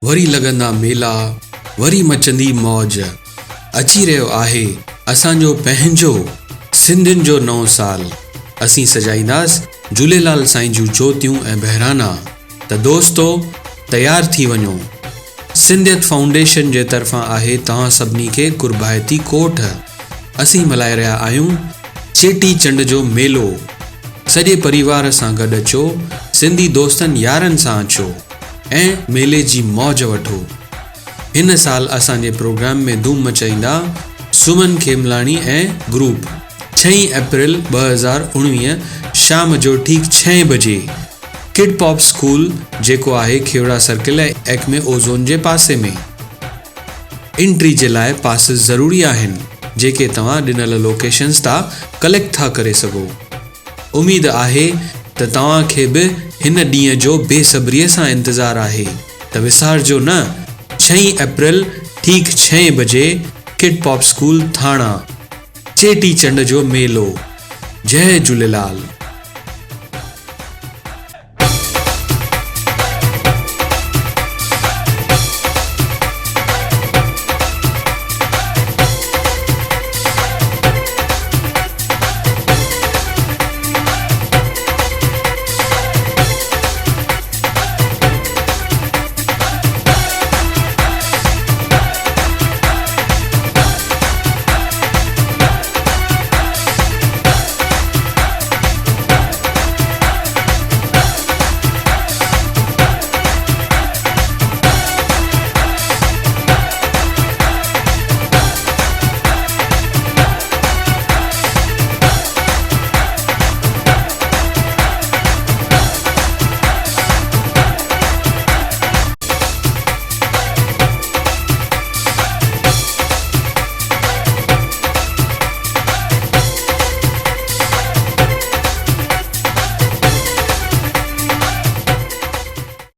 वरी लगंदा मेला, वरी मचंदी मौज। अची रहियो आहे असांजो पंहिंजो सिंधियुनि जो नओं साल। असीं सजाईंदासीं झूलेलाल साईं जूं ज्योतियूं ऐं बहिराना। त दोस्तो तयार थी वञो। सिंधियत फाउंडेशन जे तरफ़ां आहे तव्हां सभिनी खे कुर्बायती कोठ। असीं मल्हाए रहिया आहियूं चेटी चंड जो मेलो। सॼे परिवार सां गॾु अचो, सिंधी दोस्तनि यारनि सां अचो ऐं मेले जी मौज वठो। हिन साल असांजे प्रोग्राम में धूम मचाईंदा सुमन खेमलाणी ऐं ग्रुप। 6 अप्रैल 2019 शाम जो ठीक 6 बजे किड पॉप स्कूल जेको आहे खेवड़ा सर्किल ऐं एक्मे ओज़ोन जे पासे में। एंट्री जे लाइ पासिस ज़रूरी आहिनि जेके तव्हां ॾिनल लोकेशन्स तां कलेक्ट था करे सघो। उम्मीद आहे त तव्हां खे बि हिन ॾींहं जो बेसब्रीअ सां इंतज़ारु आहे। त विसारजो न, 6 अप्रैल ठीक 6 बजे किड पॉप स्कूल थाणा, चेटी चंड जो मेलो। जय झूलेलाल।